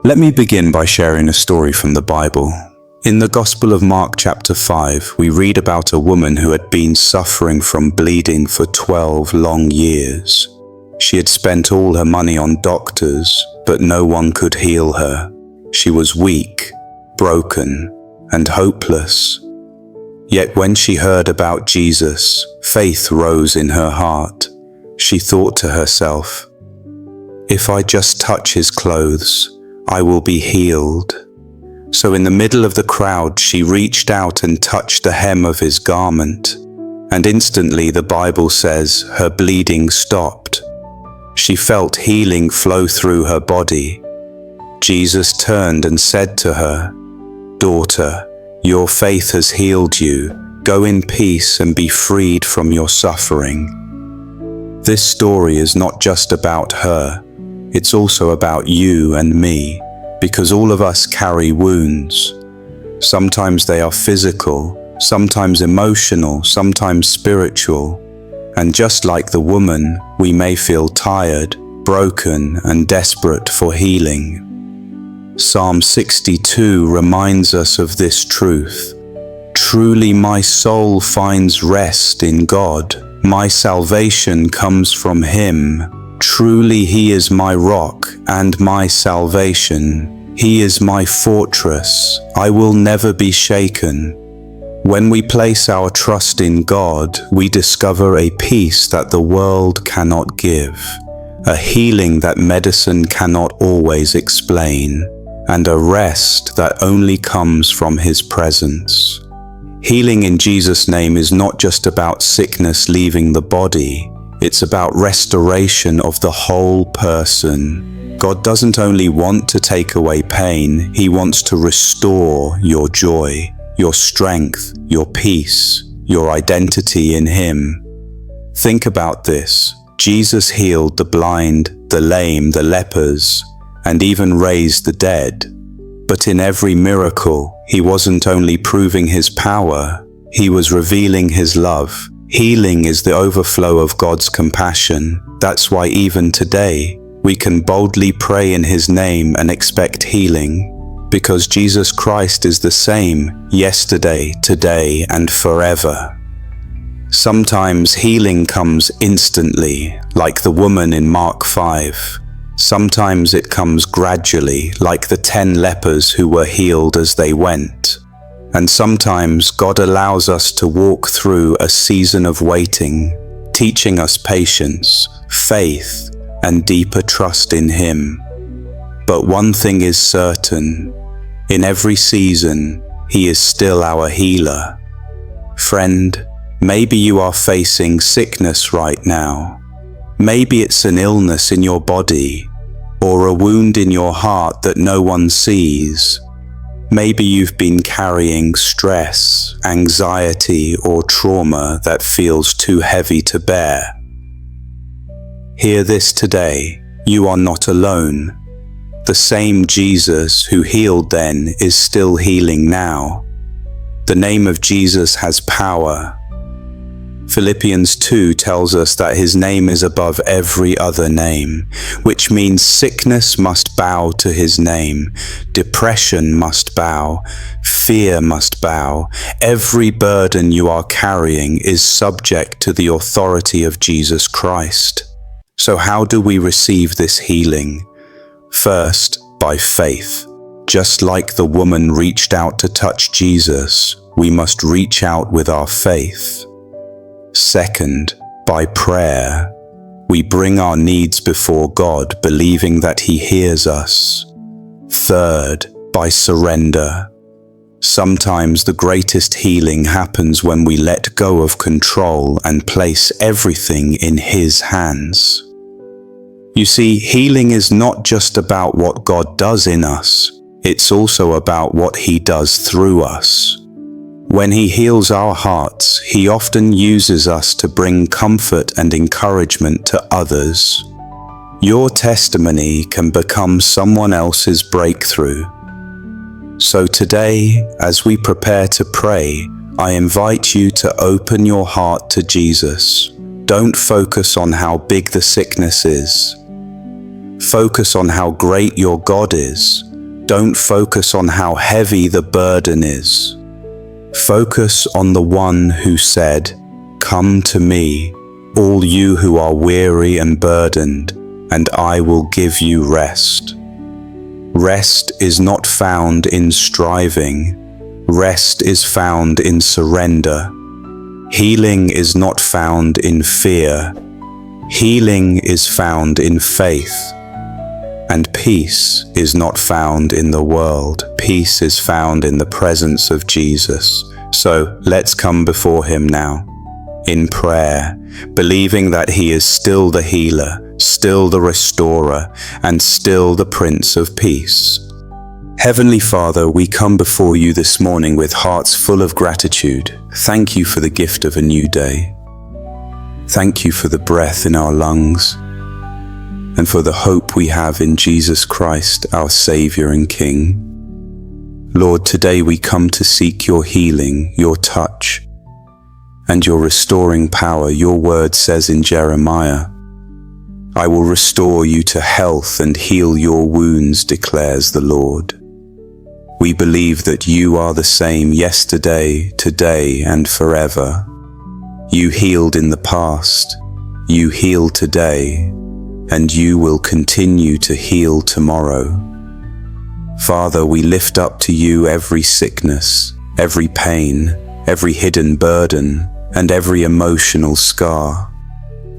Let me begin by sharing a story from the Bible. In the Gospel of Mark chapter 5, we read about a woman who had been suffering from bleeding for 12 long years. She had spent all her money on doctors, but no one could heal her. She was weak, broken, and hopeless. Yet when she heard about Jesus, faith rose in her heart. She thought to herself, "If I just touch his clothes, I will be healed." So in the middle of the crowd, she reached out and touched the hem of his garment, and instantly the Bible says her bleeding stopped. She felt healing flow through her body. Jesus turned and said to her, "Daughter, your faith has healed you. Go in peace and be freed from your suffering." This story is not just about her. It's also about you and me, because all of us carry wounds. Sometimes they are physical, sometimes emotional, sometimes spiritual. And just like the woman, we may feel tired, broken, and desperate for healing. Psalm 62 reminds us of this truth. "Truly my soul finds rest in God. My salvation comes from Him. Truly He is my rock and my salvation. He is my fortress. I will never be shaken." When we place our trust in God, we discover a peace that the world cannot give, a healing that medicine cannot always explain, and a rest that only comes from His presence. Healing in Jesus' name is not just about sickness leaving the body. It's about restoration of the whole person. God doesn't only want to take away pain, He wants to restore your joy, your strength, your peace, your identity in Him. Think about this. Jesus healed the blind, the lame, the lepers, and even raised the dead. But in every miracle, He wasn't only proving His power, He was revealing His love. Healing is the overflow of God's compassion. That's why even today, we can boldly pray in His name and expect healing, because Jesus Christ is the same yesterday, today, and forever. Sometimes healing comes instantly, like the woman in Mark 5. Sometimes it comes gradually, like the 10 lepers who were healed as they went. And sometimes God allows us to walk through a season of waiting, teaching us patience, faith, and deeper trust in Him. But one thing is certain, in every season, He is still our healer. Friend, maybe you are facing sickness right now. Maybe it's an illness in your body, or a wound in your heart that no one sees. Maybe you've been carrying stress, anxiety, or trauma that feels too heavy to bear. Hear this today, you are not alone. The same Jesus who healed then is still healing now. The name of Jesus has power. Philippians 2 tells us that His name is above every other name, which means sickness must bow to His name, depression must bow, fear must bow. Every burden you are carrying is subject to the authority of Jesus Christ. So how do we receive this healing? First, by faith. Just like the woman reached out to touch Jesus, we must reach out with our faith. Second, by prayer. We bring our needs before God, believing that He hears us. Third, by surrender. Sometimes the greatest healing happens when we let go of control and place everything in His hands. You see, healing is not just about what God does in us, it's also about what He does through us. When He heals our hearts, He often uses us to bring comfort and encouragement to others. Your testimony can become someone else's breakthrough. So today, as we prepare to pray, I invite you to open your heart to Jesus. Don't focus on how big the sickness is. Focus on how great your God is Don't focus on how heavy the burden is. Focus on the one who said, "Come to me, all you who are weary and burdened, and I will give you rest." Rest is not found in striving. Rest is found in surrender. Healing is not found in fear. Healing is found in faith. And peace is not found in the world. Peace is found in the presence of Jesus. So let's come before him now in prayer, believing that he is still the healer, still the restorer, and still the Prince of Peace. Heavenly Father, we come before you this morning with hearts full of gratitude. Thank you for the gift of a new day. Thank you for the breath in our lungs and for the hope we have in Jesus Christ, our Savior and King. Lord, today we come to seek your healing, your touch, and your restoring power. Your word says in Jeremiah, "I will restore you to health and heal your wounds," declares the Lord. We believe that you are the same yesterday, today, and forever. You healed in the past, you heal today, and you will continue to heal tomorrow. Father, we lift up to you every sickness, every pain, every hidden burden, and every emotional scar.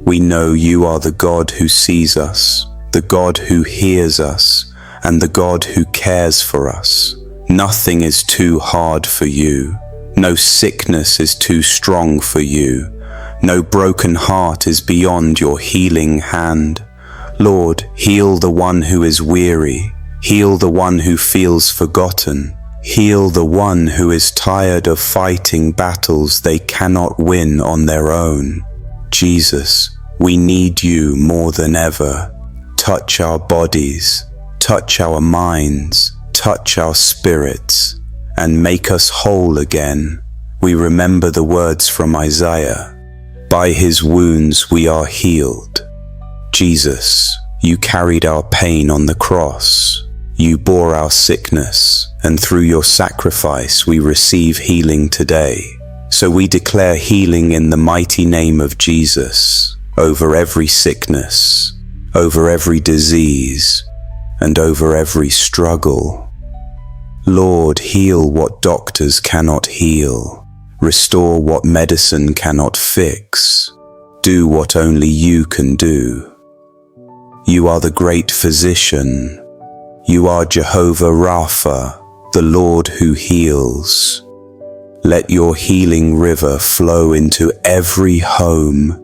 We know you are the God who sees us, the God who hears us, and the God who cares for us. Nothing is too hard for you. No sickness is too strong for you. No broken heart is beyond your healing hand. Lord, heal the one who is weary. Heal the one who feels forgotten. Heal the one who is tired of fighting battles they cannot win on their own. Jesus, we need you more than ever. Touch our bodies, touch our minds, touch our spirits, and make us whole again. We remember the words from Isaiah. By his wounds we are healed. Jesus, you carried our pain on the cross. You bore our sickness, and through your sacrifice we receive healing today. So we declare healing in the mighty name of Jesus over every sickness, over every disease, and over every struggle. Lord, heal what doctors cannot heal. Restore what medicine cannot fix. Do what only you can do. You are the great physician. You are Jehovah Rapha, the Lord who heals. Let your healing river flow into every home,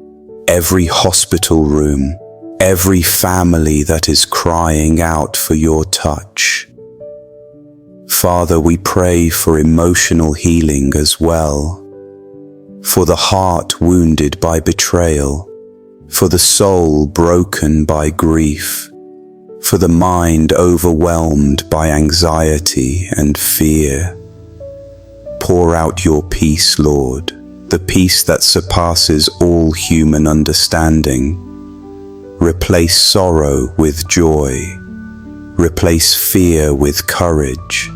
every hospital room, every family that is crying out for your touch. Father, we pray for emotional healing as well, for the heart wounded by betrayal, for the soul broken by grief, for the mind overwhelmed by anxiety and fear. Pour out your peace, Lord, the peace that surpasses all human understanding. Replace sorrow with joy. Replace fear with courage.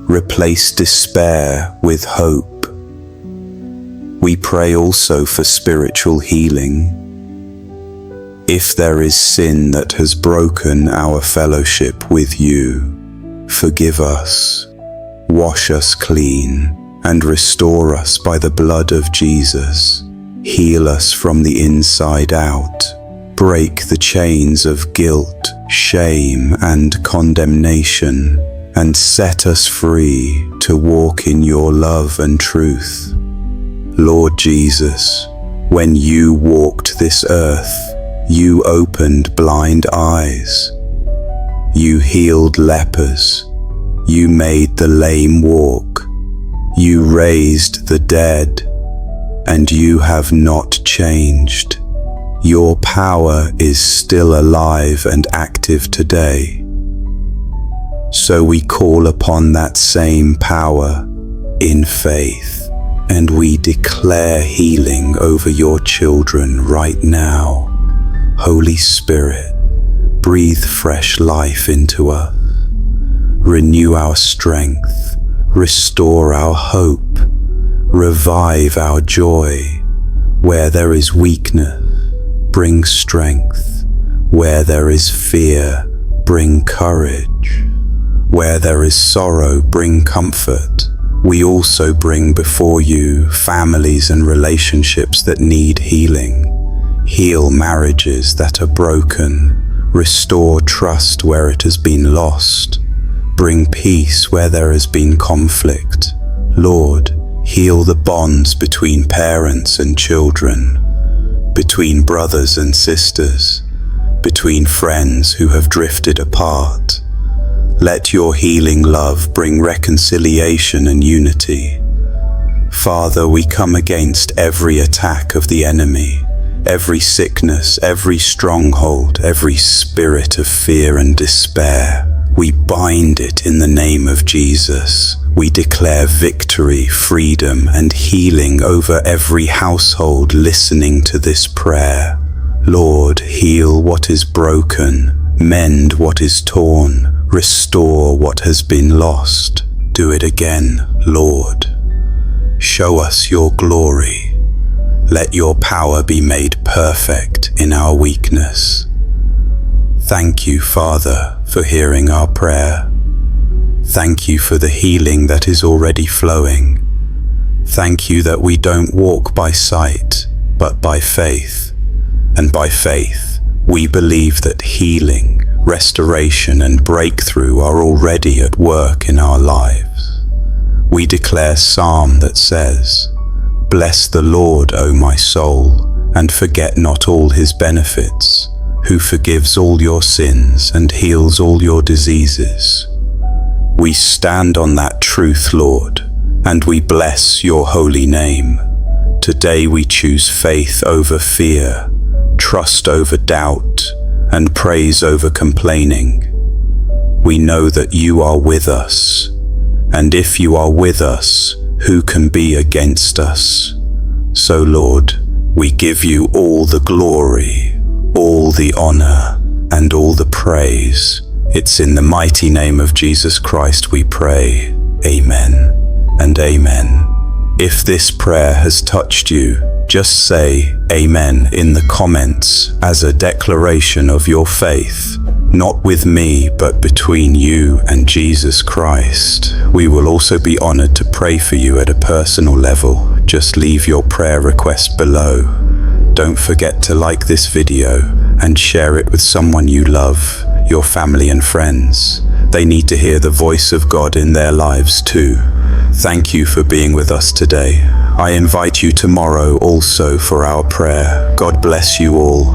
Replace despair with hope. We pray also for spiritual healing. If there is sin that has broken our fellowship with you, forgive us, wash us clean, and restore us by the blood of Jesus. Heal us from the inside out. Break the chains of guilt, shame, and condemnation, and set us free to walk in your love and truth. Lord Jesus, when you walked this earth, you opened blind eyes. You healed lepers. You made the lame walk. You raised the dead, and you have not changed. Your power is still alive and active today. So we call upon that same power in faith, and we declare healing over your children right now. Holy Spirit, breathe fresh life into us. renew our strength, restore our hope, revive our joy. Where there is weakness, bring strength. Where there is fear, bring courage. Where there is sorrow, bring comfort. We also bring before you families and relationships that need healing. Heal marriages that are broken. Restore trust where it has been lost. Bring peace where there has been conflict. Lord, heal the bonds between parents and children, between brothers and sisters, between friends who have drifted apart. Let your healing love bring reconciliation and unity. Father, we come against every attack of the enemy, every sickness, every stronghold, every spirit of fear and despair. We bind it in the name of Jesus. We declare victory, freedom, and healing over every household listening to this prayer. Lord, heal what is broken, mend what is torn, restore what has been lost. Do it again, Lord. Show us your glory. Let your power be made perfect in our weakness. Thank you, Father, for hearing our prayer. Thank you for the healing that is already flowing. Thank you that we don't walk by sight, but by faith. And by faith, we believe that healing, restoration, and breakthrough are already at work in our lives. We declare Psalm that says, "Bless the Lord, O my soul, and forget not all his benefits, who forgives all your sins and heals all your diseases." We stand on that truth, Lord, and we bless your holy name. Today we choose faith over fear, trust over doubt, and praise over complaining. We know that you are with us, and if you are with us, who can be against us? So, Lord, we give you all the glory, all the honor, and all the praise. It's in the mighty name of Jesus Christ we pray. Amen and amen. If this prayer has touched you, just say Amen in the comments as a declaration of your faith, not with me, but between you and Jesus Christ. We will also be honored to pray for you at a personal level. Just leave your prayer request below. Don't forget to like this video and share it with someone you love, your family and friends. They need to hear the voice of God in their lives too. Thank you for being with us today. I invite you tomorrow also for our prayer. God bless you all.